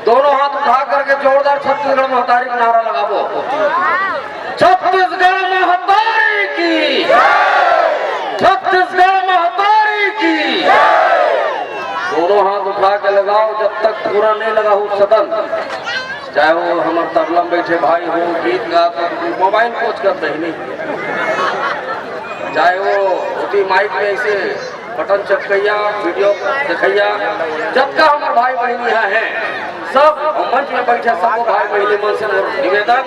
दोनों हाथ उठा करके जोरदार छत्तीसगढ़ महतारी का नारा लगाबो। छत्तीसगढ़ महतारी की, छत्तीसगढ़ महतारी की। दोनों हाथ उठा के लगाओ, जब तक पूरा नहीं लगा हो सदन, चाहे वो हमारे तबला में बैठे भाई हो, गीत गा मोबाइल कोच कर नहीं, चाहे वो माइक में ऐसे बटन चपकैया वीडियो देखैया, जब का हमारे भाई बहन यहाँ है सब मंच में बैठे सबको भाई बहनी मन से निवेदन,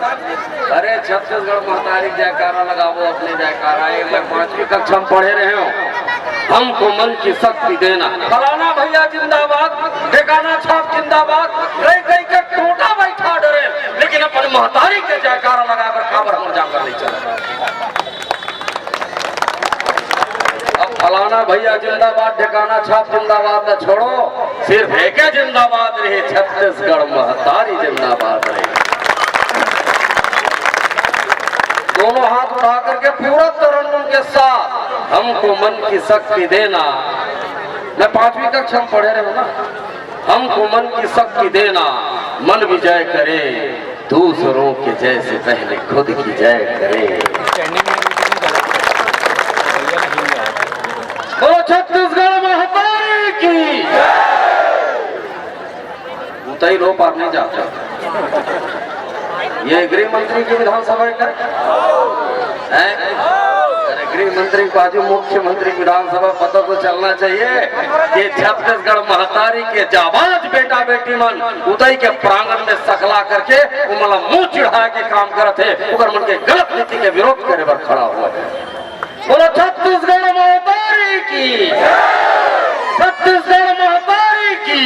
अरे छत्तीसगढ़ महतारी जयकारा लगाओ, अपने जयकारा। मैं 5वीं कक्षा में पढ़े रहे हो, हमको मन की शक्ति देना, फलाना भैया जिंदाबाद, ठिकाना छाप जिंदाबाद, कई कई के टोटा बैठा डरे, लेकिन अपने महतारी के जयकारा लगाकर खबर हम जाकर नहीं चला। अब फलाना भैया जिंदाबाद, ठिकाना छाप जिंदाबाद न छोड़ो, सिर्फ एक जिंदाबाद रहे, छत्तीसगढ़ महतारी जिंदाबाद रहे। दोनों हाथ उठा करके पूरा तरन्नुम के साथ, हमको मन की शक्ति देना। मैं 5वीं कक्षा में पढ़े रहे हो ना, हमको मन की शक्ति देना, मन विजय करे, दूसरों के जैसे पहले खुद की जय करे। बोलो छत्तीसगढ़ महतारी की। उतई रो पार नहीं जाता, ये गृह मंत्री की विधानसभा का है। गृह मंत्री को आज मुख्यमंत्री विधानसभा पता तो चलना चाहिए कि छत्तीसगढ़ महतारी के जाबाज बेटा बेटी मन उदय के प्रांगण में सकला करके उमला मुंह चिढ़ा के काम करते हैं, उधर मन के गलत नीति के विरोध करे पर खड़ा हुआ है। बोलो छत्तीसगढ़ महतारी की, छत्तीसगढ़ महतारी की।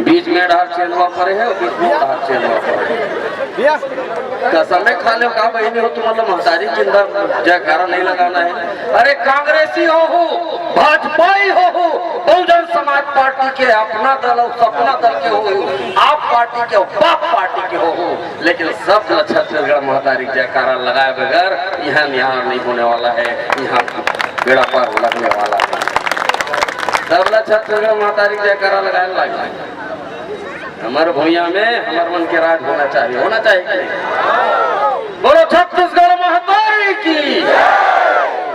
बीच में डार चेनवा पड़े है, बीच में डार चेनवा पड़े कसम में खा लो कहा बहनी हो, तुम मतलब महतारी जिंदा जयकारा नहीं लगाना है। अरे कांग्रेसी हो, भाजपाई हो, बहुजन समाज पार्टी के अपना दल हो, सपना दल के हो, आप पार्टी के हो, बाप पार्टी के हो, लेकिन सब छत्तीसगढ़ महतारी जयकारा लगाए बगैर यहाँ निहार नहीं होने वाला है, यहाँ बेड़ा पार लगने वाला है। सब छत्तीसगढ़ महतारी जयकारा लगाने लगे। हमारे भूया में हमारे मन के राज होना चाहिए, होना चाहिए कि नहीं? बोलो छत्तीसगढ़ महतारी की,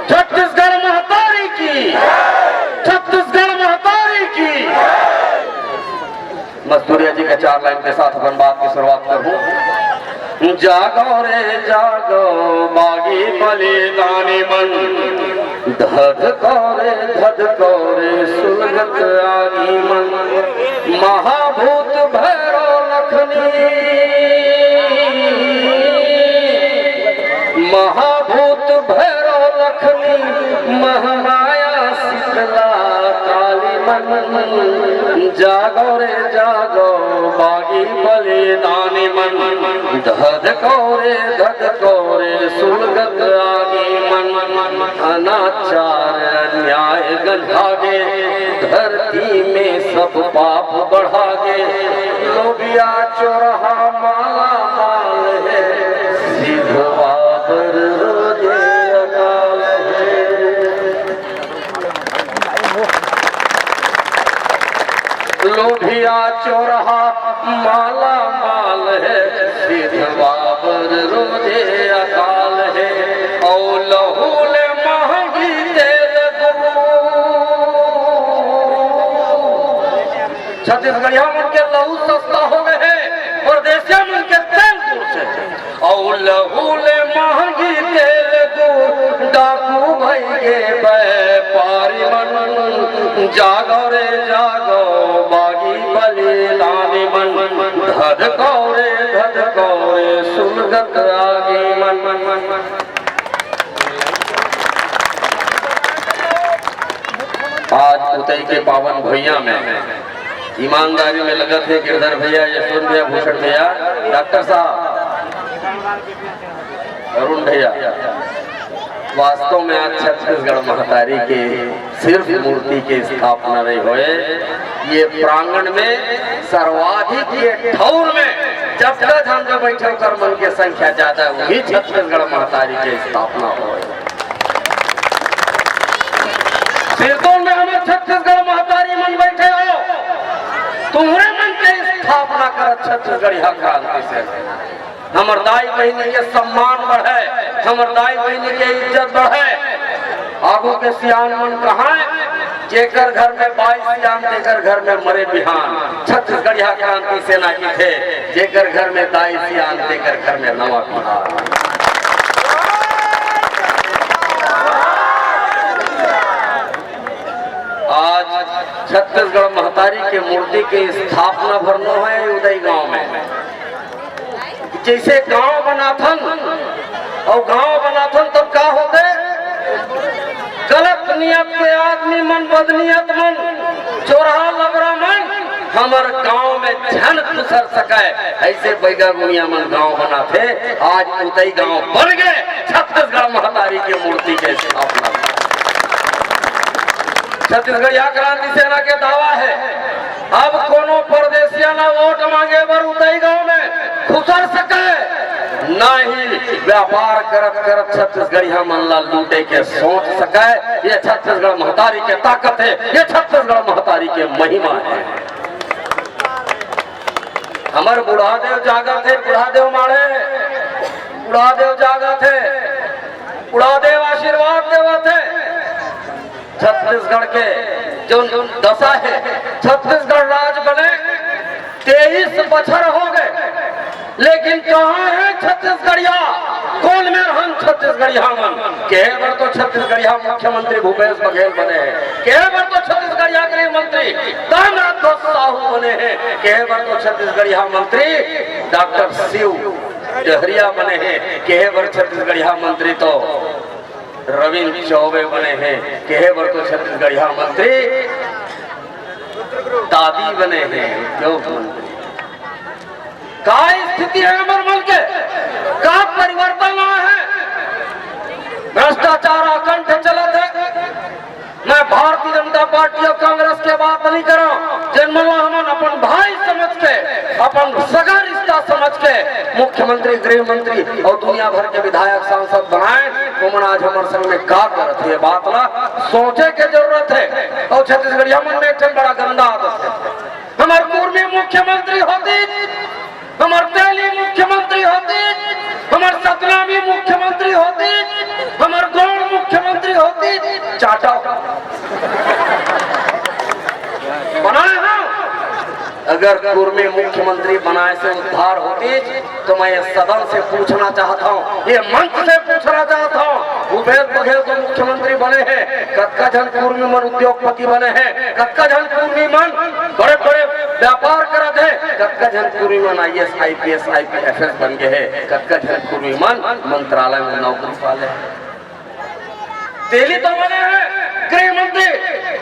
छत्तीसगढ़ महतारी की, छत्तीसगढ़ महतारी की। मस्तूरिया जी के 4 लाइन के साथ अपन बात की शुरुआत करूं। जागो रे जागो बागी बलिदानी मन, धधको रे सुलगत आगी मन, महाभूत भैरो लखनी, महाभूत भैरो लखनी, महामाया शीतला काली मन। जागो रे जागो बागी बलिदानी मन, धधको रे सुलगत आगी मन। अनाचार अन्याय गंधागे, धरती में सब पाप बढ़ागे, लोबिया चोरहा माला माल है, सिधवा पर रोजे अकाल है। लोबिया चोरहा माला माल है, सिधवा पर रोजे अकाल है। और लहू ले महंगी तेल छत्तीसगढ़िया मन के लहू सस्ता हो गए है, और देशिया मन के तेल दूर से। और लहू ले महंगी तेल दूर, डाकू भैगे व्यापारी मन। जागो रे जागो बागी बलिदानी मन, धधको रे सुलगत आगी मन। आज उतई के पावन भैया में ईमानदारी में लगा थे गिरधर भैया, यशवंत भैया, भूषण भैया, डॉक्टर साहब, अरुण भैया। वास्तव में आज छत्तीसगढ़ महतारी के सिर्फ मूर्ति के स्थापना नहीं हुए, ये प्रांगण में सर्वाधिक ये ठौर में जब तक हम जो बैठे कर मन के संख्या ज्यादा वही छत्तीसगढ़ महतारी के स्थापना हुए। सिरतोन में हमें छत्तीसगढ़ महतारी मन बैठे हो, तुम्हारे मन के स्थापना करत छत्तीसगढ़िया क्रांति से। हमर दाई बहनी के सम्मान बढ़े, हमर दाई बहनी के इज्जत बढ़े। आगू के सियान मन कहाँ जेकर घर में 22 सियान जेकर घर में मरे बिहान। छत्तीसगढ़िया क्रांति सेना की थे जेकर घर में 22 सियान जेकर घर में नवा बिहार। आज छत्तीसगढ़ महतारी के मूर्ति की स्थापना भरनो है उदय गांव में। जैसे गांव बनाथन और गांव बनाथन तब क्या होते, गलत नियत के आदमी मन, बदनियत मन, चोरहा लबरा मन हमार गांव में झन घुसर सके, ऐसे बैगा गुनिया मन गांव बनाते। आज उदय गांव बन गए छत्तीसगढ़ महतारी के मूर्ति के स्थापना। छत्तीसगढ़िया क्रांति सेना के दावा है अब कोनो परदेसिया ना वोट मांगे बर उदय गांव में घुसर सके, ना ही व्यापार करत करत छत्तीसगढ़िया मन ला लूटे के सोच सके। ये छत्तीसगढ़ महतारी के ताकत है, ये छत्तीसगढ़ महतारी के महिमा है। हमार बुढ़ादेव जागत है, बुढ़ादेव मारे, बुढ़ादेव जागत है, बुढ़ादेव आशीर्वाद देवत है। छत्तीसगढ़ के जो दशा है, छत्तीसगढ़ राज बने 23 बछर हो गए, लेकिन कहाँ है छत्तीसगढ़िया? कौन में हम छत्तीसगढ़िया मन? कहे बार तो छत्तीसगढ़िया मुख्यमंत्री भूपेश बघेल बने हैं, कहे बार तो छत्तीसगढ़िया गृह मंत्री ताम्रध्वज साहू बने हैं, कहे बार तो छत्तीसगढ़िया मंत्री डॉक्टर शिव डहरिया बने हैं, कहे बार छत्तीसगढ़िया मंत्री तो रविंद्र चौबे बने हैं, कहे बार तो छत्तीसगढ़िया मंत्री दादी बने हैं, उद्योग मंत्री। का स्थिति है हमारे मुल्क के? का परिवर्तन है? भ्रष्टाचार अकंठ चलत है। मैं भारतीय जनता पार्टी और कांग्रेस के बात नहीं कर रहा हूँ, जिनमें हम अपन भाई समझ के, अपन सगा रिश्ता समझ के मुख्यमंत्री, गृह मंत्री और दुनिया भर के विधायक सांसद बनाए। वो आज हमारे संग में का करत है, बात ला सोचे के जरूरत है। और छत्तीसगढ़िया मन में एक बड़ा गंदा आदत है। हमारे पूर्व में मुख्यमंत्री होती, हमारे तेली मुख्यमंत्री होती, हमारे सतनामी मुख्यमंत्री होती, हमारे गौड़ मुख्यमंत्री होती, चाटा बनाए हम। अगर पूर्व में मुख्यमंत्री बनाए से उद्धार होती तो मैं सदन से पूछना चाहता हूँ, ये मंच से पूछना चाहता हूँ, भूपेश बघेल तो मुख्यमंत्री बने हैं, कत्का जन पूर्वी मन उद्योगपति बने हैं, कत्का जन पूर्वी मन बड़े बड़े व्यापार करते हैं, कत्का जन पूर्वी मन IAS IPS IPFS बन गए हैं, कत्का जन पूर्वी मन मंत्रालय में नौकरी पाले। तेली तो बने हैं गृह मंत्री।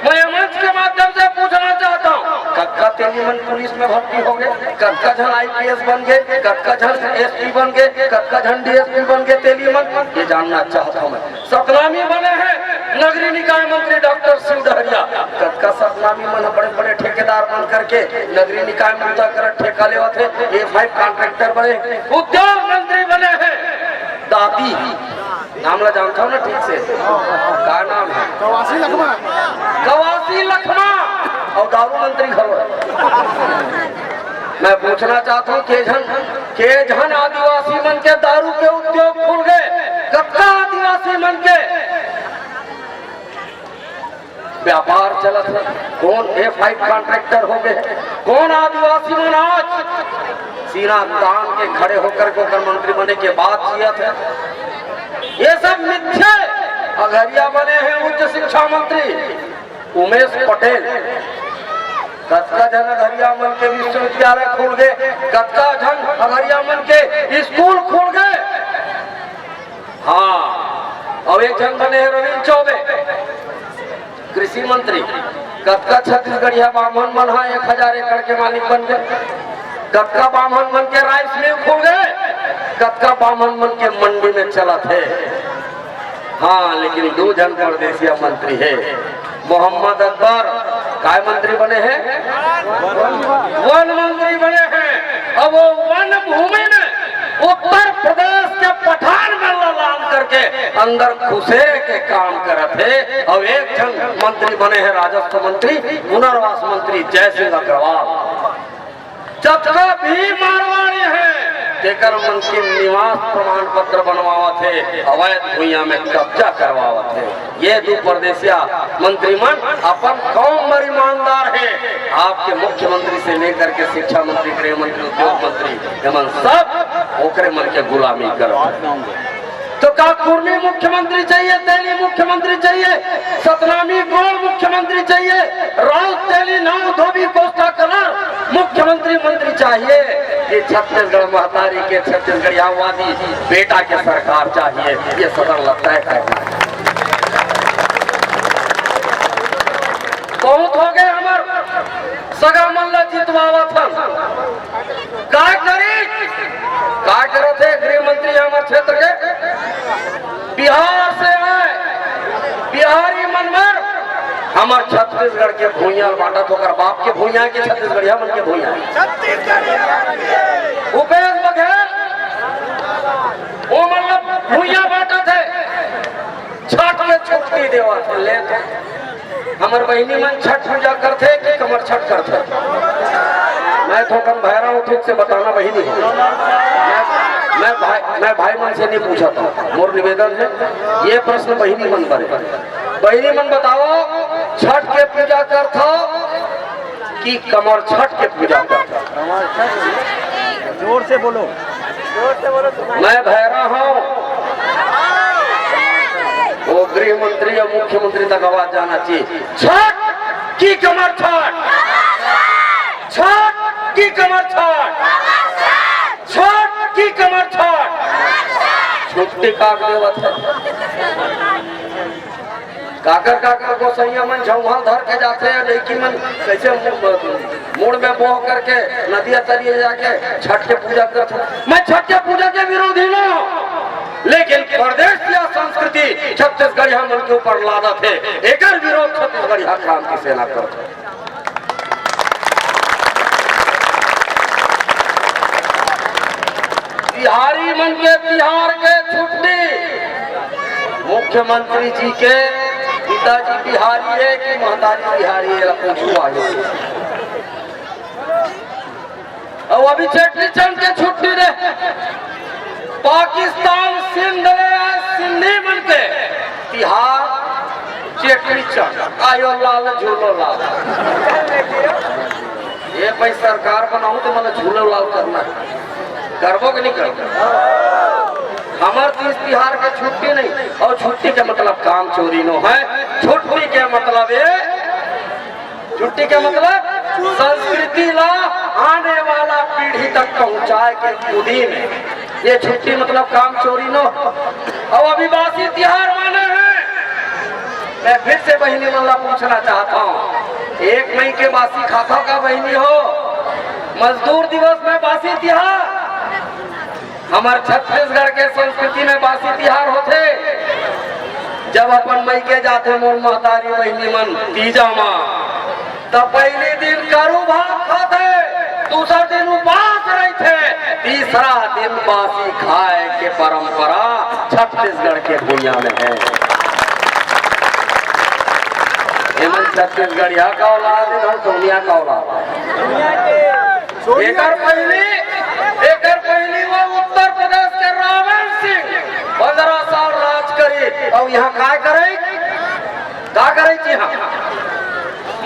मैं मंच के माध्यम से पूछना चाहता हूँ, कत्का तेली मन पुलिस में भर्ती हो गए, कत्का जन IPS बन गए, कत्का जन SP बन गए, कत्का जन DSP बन गए तेली मन, ये जानना चाहता हूँ मैं। सतनामी बने हैं नगरीय निकाय मंत्री डॉक्टर शिव डहरिया, कत्का सतनामी मन बड़े बड़े ठेकेदार बन करके नगरीय निकाय मंत्री कर ठेका लेवा थे, A5 कॉन्ट्रैक्टर बने। उद्योग मंत्री बने हैं दादी, नाम ला जानता हूँ ना ठीक से, क्या नाम है? कवासी लखमा, कवासी लखमा। और दारू मंत्री खबर। मैं पूछना चाहता हूँ के जन आदिवासी मन के दारू के उद्योग खुल गए, कत्का आदिवासी मन के व्यापार चलत है, कौन A5 कॉन्ट्रैक्टर हो गए, कौन आदिवासी मन आज सीना तान के खड़े होकर के मंत्री बने के बाद जिया थे। ये सब मिथ्या। अघरिया बने हैं उच्च शिक्षा मंत्री उमेश पटेल, कत्का जन अघरिया मन के विश्वविद्यालय खुल गए, कत्का जन अघरिया मन के स्कूल खुल गए। हाँ, और एक जन बने हैं रविंद्र चौबे कृषि मंत्री, कत्का छत्तीसगढ़िया बामन मन 1000 एकड़ के मालिक बन गए, कत्का बामन मन के राइस मिल खुल गए, कत्का बामन मन के मंडी में चला थे। हाँ, लेकिन 2 जन परदेसिया मंत्री है। मोहम्मद अकबर काय मंत्री बने हैं? वन मंत्री बने हैं। अब वो वन भूमि में उत्तर प्रदेश के पठान में लाल करके अंदर घुसे के काम करते। और एक जन मंत्री बने हैं राजस्व मंत्री, पुनर्वास मंत्री जय सिंह अग्रवाल। जबका भी मारवाड़ी है तेकर मन के निवास प्रमाण पत्र बनवावत है, अवैध भूया में कब्जा करवावत है। ये दो परदेसिया मंत्रीमंडल अपन कौन मर ईमानदार है। आपके मुख्यमंत्री से लेकर के शिक्षा मंत्री, गृह मंत्री, उद्योग मंत्री एवं सब ओकरे मन के गुलामी कर। तो काकुर्नी मुख्यमंत्री चाहिए, तेली मुख्यमंत्री चाहिए, सतनामी गोल मुख्यमंत्री चाहिए, राउत तेली नाव धोबी कोस्टा कलर मुख्यमंत्री मंत्री चाहिए। ये छत्तीसगढ़ महतारी के छत्तीसगढ़ियावादी बेटा के सरकार चाहिए। ये सदन लगता है करना है। बहुत हो गए हमार सगा मल्ला जितवावा था काय करे थे गृह मंत्री हमारे क्षेत्र के बिहार से आए, बिहारी मनमर हमार छत्तीसगढ़ के भूया बांटा तो कर बाप के भूया के छत्तीसगढ़िया मन के भूया भूपेश बघेल वो मतलब भूया बांटा थे, छठ में छुट्टी देवा थे ले तो हमार बहनी मन छठ पूजा करते कि कमर छठ करते। मैं थोड़ा बहरा हूँ, ठीक से बताना बहनी मैं भाई मन से नहीं पूछा था। मोर निवेदन है ये प्रश्न बहनी मन पर है। बहनी मन बताओ छठ के पूजा करता कि कमर छठ के पूजा करता? जोर से बोलो, मैं बहरा हूँ, वो गृह मंत्री या मुख्यमंत्री तक आवाज जाना चाहिए। छठ की कमर छठ, छठ की कमर छठ, छठ की कमर छठ। छुट्टी काक देवत है काकर को संयमन झौहाल धर के जाते हैं, लेकिन मन कैसे मोड़ में बोह करके नदिया तरिए जाके छठ के पूजा करते। मैं छठ के पूजा के विरोधी न हूँ, लेकिन प्रदेश या संस्कृति छत्तीसगढ़िया मन के ऊपर लादा थे, एक विरोध छत्तीसगढ़िया क्रांति सेना करते। बिहारी मन के बिहार के छुट्टी, मुख्यमंत्री जी के पिताजी बिहारी है कि महतारी बिहारी है पूछू आगे। और अभी चेटली चंद के छुट्टी दे पाकिस्तान सिंधी मन के बिहार चेटली चंद आयो लाल झूलो लाल। ये भाई सरकार बनाऊ तो मतलब झूलो लाल करना है, करबो कि नहीं करबो? हमारे तो इस बिहार के छुट्टी नहीं, और छुट्टी के मतलब काम चोरी नो है। छुट्टी के मतलब ये, छुट्टी के मतलब संस्कृति ला आने वाला पीढ़ी तक पहुंचाए के खुदी में, ये छुट्टी मतलब काम चोरी नो। और अभी बासी तिहार माने हैं, मैं फिर से बहनी मल्ला पूछना चाहता हूँ, 1 मई के बासी खाता का बहनी हो, मजदूर दिवस में बासी तिहार, हमारे छत्तीसगढ़ के संस्कृति में बासी तिहार होते। जब अपन मई के जाते मोर महतारी बहनी मन तीजा माँ, तब पहले दिन करू भात खाते, दूसरा दिन उपवास रहते, तीसरा दिन बासी खाए के परंपरा छत्तीसगढ़ के भूया में है। एमन छत्तीसगढ़िया का औलाद है, सोनिया का औलाद है। एकर पहली वो उत्तर प्रदेश के रावण सिंह 15 साल राज करी, और यहाँ क्या करे जी? हाँ,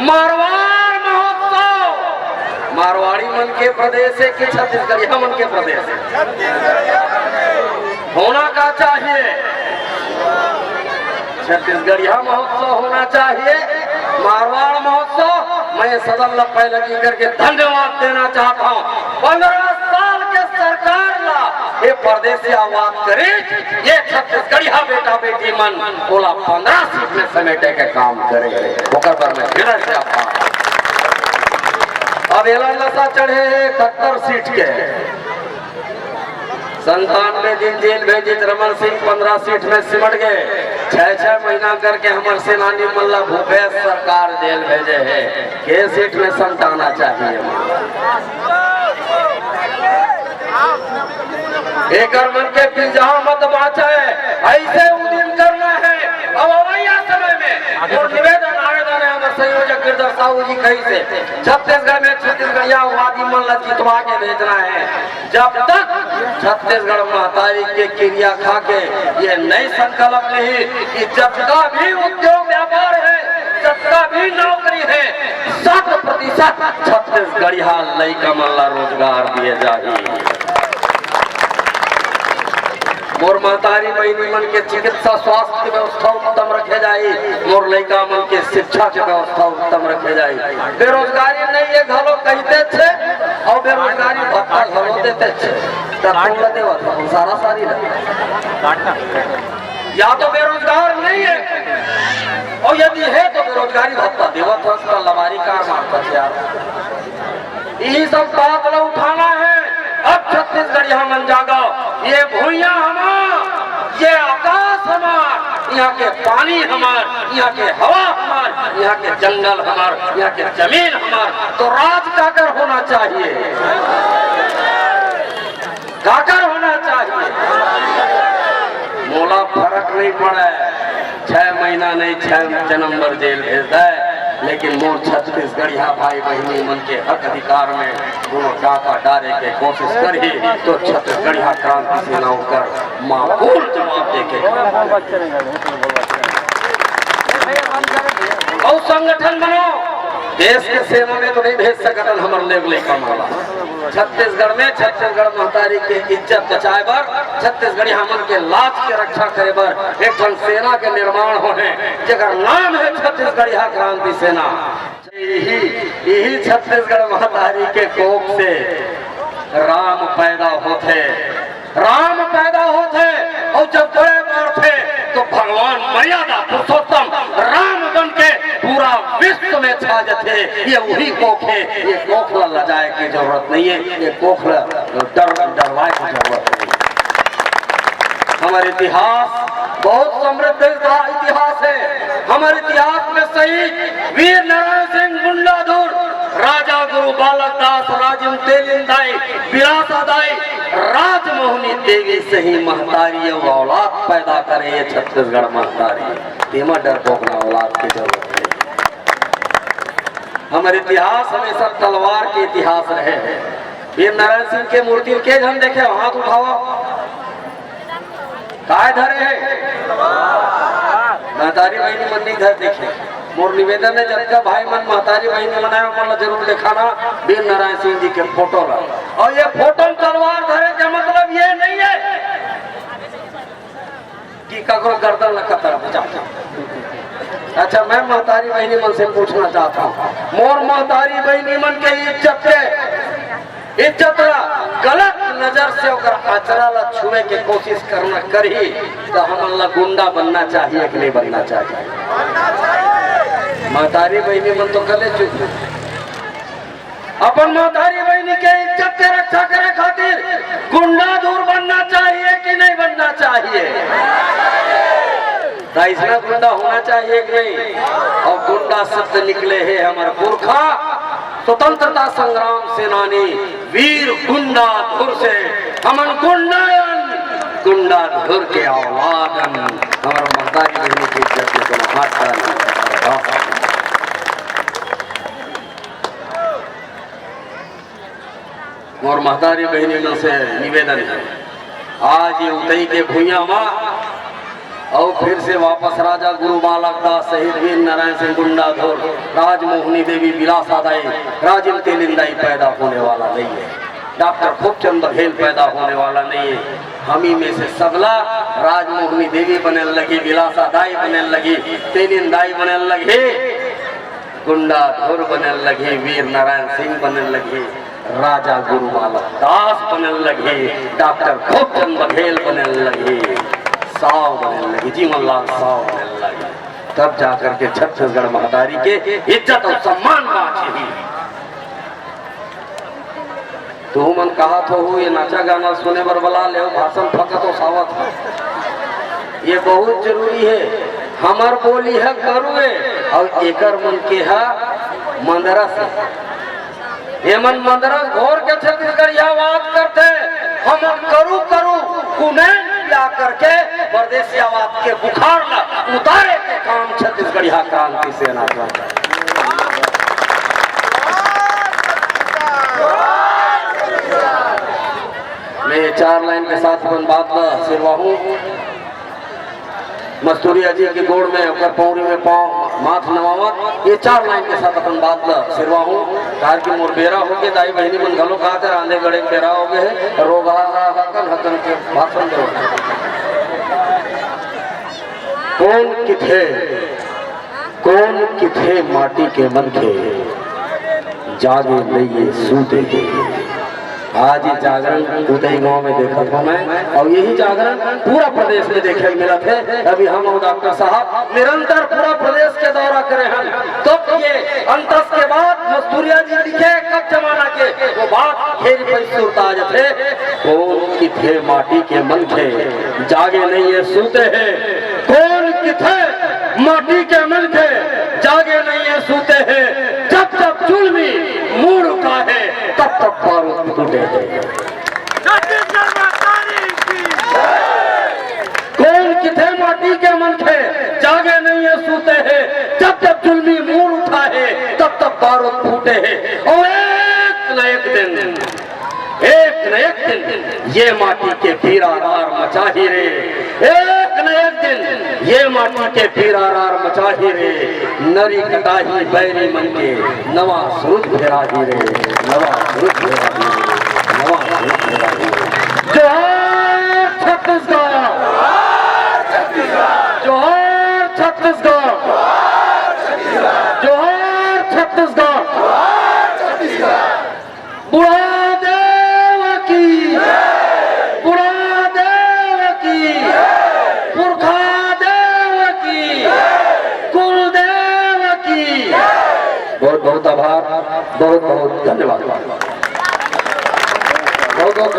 मारवाड़ महोत्सव, मारवाड़ी मन के प्रदेश है कि छत्तीसगढ़िया मन के प्रदेश है? होना का चाहिए, छत्तीसगढ़िया महोत्सव होना चाहिए, मारवाड़ महोत्सव। मैं सदन लपे लगी करके धन्यवाद देना चाहता हूँ। 15 साल के सरकार ला ये परदेसी आवाज करे, ये छत्तीसगढ़िया बेटा बेटी मन बोला 15 सीट में समेटे के काम करे। पर मैं फिर अब एलान लसा चढ़े 71 सीट के, 97 दिन जेल भेजे रमन सिंह, 15 सीट में सिमट गए। 6 महीना करके हमारे सेनानी मल्ला भूपेश सरकार जेल भेजे है, के सीट में संताना चाहिए। एक मन के पिंजा मत बाँचे, ऐसे उदिन करना है। अब अवैया समय में और निवेदन आवेदन है संयोजक गिरधर साहू जी कही से छत्तीसगढ़ में छत्तीसगढ़िया वादी मन ला जितवा के भेजना है। जब तक छत्तीसगढ़ महतारी के क्रिया खा के ये नई संकल्प नहीं कि जब का भी उद्योग व्यापार है, जब का भी नौकरी है, 100% छत्तीसगढ़िया लइका मन ला रोजगार दिए जाए। मोर महतारी बहनी मन के चिकित्सा स्वास्थ्य की व्यवस्था उत्तम रखे जाए, मोर लइका मन के शिक्षा की व्यवस्था उत्तम रखे जाए। बेरोजगारी नहीं ये घलो कहते थे और बेरोजगारी भत्ता घलो देते थे, तब देवा था सारा सारी या तो बेरोजगार नहीं है और यदि है तो बेरोजगारी भत्ता देवा था, उसका लवारी कार मारता थे यार। यही सब बात न उठाना है। अब छत्तीसगढ़ यहाँ मन जागा, ये भूइया हमार, ये आकाश हमार, यहाँ के पानी हमार, यहाँ के हवा हमार, यहाँ के जंगल हमार, यहाँ के जमीन हमार। तो राज काकर होना चाहिए, काकर होना चाहिए। मोला फर्क नहीं पड़ा, 6 महीना नहीं 6 जन्म भर जेल भेज दे, लेकिन मोर छत्तीसगढ़िया भाई बहनी मन के हक अधिकार में दोनों डाका डारे के कोशिश करी तो छत्तीसगढ़िया क्रांति सेना कर माकूल जवाब देके और संगठन बनो। देश के सेना में तो नहीं भेज सकत हमारे लेवल का मामला। छत्तीसगढ़ में छत्तीसगढ़ महतारी के इज्जत बचाए बर, छत्तीसगढ़ी हमन के लाज के रक्षा करे बर एक ठन सेना के निर्माण होने जेकर नाम है छत्तीसगढ़िया क्रांति सेना। यही छत्तीसगढ़ महतारी के कोख से राम पैदा होते, राम पैदा होते और जब बड़े बढ़ते तो भगवान मर्यादा पुरुषोत्तम राम बन के पूरा विश्व में छा जाते। ये वही कोख है, ये कोखला लजाए की जरूरत नहीं है, ये कोखला डरवाए की जरूरत नहीं। हमारे इतिहास बहुत समृद्ध इतिहास है। हमारे इतिहास में शहीद वीर नारायण सिंह गुंडाधुर, राजा गुरु बालक दास, राजिम तेलिंदाई, विरासदाई, राजमोहनी देवी सही महतारी औलाद पैदा करे ये छत्तीसगढ़ महतारी। तेमा डर पोकना औलाद की जरूरत नहीं। हमारे इतिहास हमेशा तलवार के इतिहास रहे। वीर नारायण सिंह के मूर्ति के जन देखे हाथ उठाओ, काय धरे है महतारी बहनी मन नहीं धर देखे। मोर निवेदन है जब का भाई मन महतारी बहनी मनाया मन जरूर दिखाना वीर नारायण सिंह जी के फोटो ला। और ये फोटो तलवार धरे का मतलब ये नहीं है कि ककरो गर्दन कतर बचा। अच्छा, मैं महतारी बहनी मन से पूछना चाहता हूँ, मोर महतारी बहनी मन के इज्जत गलत नजर से आचरा ला छुए के कोशिश करना करी तो हम गुंडा बनना चाहिए कि नहीं बनना चाहिए? महतारी बहनी मन तो कले चुप अपन महतारी बहनी के इज्जत के रक्षा करे खातिर गुंडा दूर बनना चाहिए कि नहीं बनना चाहिए? ऐसा गुंडा होना चाहिए कि नहीं? और गुंडा शब्द निकले है हमारे पुरखा स्वतंत्रता संग्राम सेनानी वीर गुंडाधुर से। हमन गुंडाधुर के औलादन हमारा महतारी बहनी की इज्जत को हाथ डालना। और महतारी बहनी में से निवेदन है, आज ये उतई के भूइया माँ और फिर से वापस राजा गुरु बालक दास शहीद वीर नारायण सिंह गुंडाधुर, राजमोहनी देवी विलासादाई, राजिम तेलिंदाई पैदा होने वाला नहीं है। डॉक्टर खूबचंद बघेल पैदा होने वाला नहीं है। हमी में से सगला राजमोहनी देवी बने लगी, विलासादाई बने लगी, तेलिंदाई बने लगी, गुंडाधुर बने लगी, वीर नारायण सिंह बने लगी, राजा गुरु बालक दास बने लगी, डॉक्टर खूबचंद बघेल बने लगी, साव बने लगी, जीवन लाल साव बने लगी। तब जाकर के छत्तीसगढ़ महतारी के इज्जत और सम्मान बाकी ही। तो मन कहा तो ये नाचा गाना सुने बर बला ले भाषण फकत तो सावत है, ये बहुत जरूरी है। हमार बोली है करुए और एकर मन के है मंदरस। ये मन मंदरस घोर के छत्तीसगढ़िया बात करते, हम करू करू कुनैन ला करके परदेसियावाद के बुखार ला उतारे के काम छत्तीसगढ़िया क्रांति सेना करता है। चार लाइन के साथ अपन बात ला सिरवाहू मस्तूरिया जी की गोड़ में ओकर पौड़ी में पाँव माथ नवावत ये चार लाइन के साथ अपन बात ला सिरवाहू कार की मोर बेरा हो गए दाई बहनी मन घलो कहा कर आंधे गड़े बेरा हो गए है रोगा हकन हकन के भाषण दो कौन किथे माटी के मन के जागे लइए सूते के। आज ये जागरण उदय गांव में देखा था मैं और यही जागरण पूरा प्रदेश में देखे मिला थे। अभी हम और डॉक्टर साहब निरंतर पूरा प्रदेश के दौरा करे हैं तो ये अंतस के बाद मस्तूरिया जी लिखे कब जमाना के वो बात खेल पैसूरता थे कौन किथे माटी के मन थे जागे नहीं ये सूते हैं कौन किथे माटी के मन थे जागे नहीं है सूते हैं जब जब जुल्मी मूड उठा है तब तब बारूद टूटे हैं। कौन किथे माटी के मन थे जागे नहीं है सूते हैं जब जब जुल्मी मूड उठा है तब तब बारूद फूटे हैं। और एक न एक दिन ये माटी के पीरारार मचा ही रे एक न एक दिन ये माटी के पीरारार मचा ही रे नरी कटाही बैरी मन के नवा सूरज फेरा ही रे नवा सूरज फेरा ही रे नवा सूरज फेरा ही रे। जोहार छत्तीसगढ़ जोहार छत्तीसगढ़ जोहार छत्तीसगढ़ बुढ़ा बहुत बहुत आभार बहुत बहुत धन्यवाद बहुत बहुत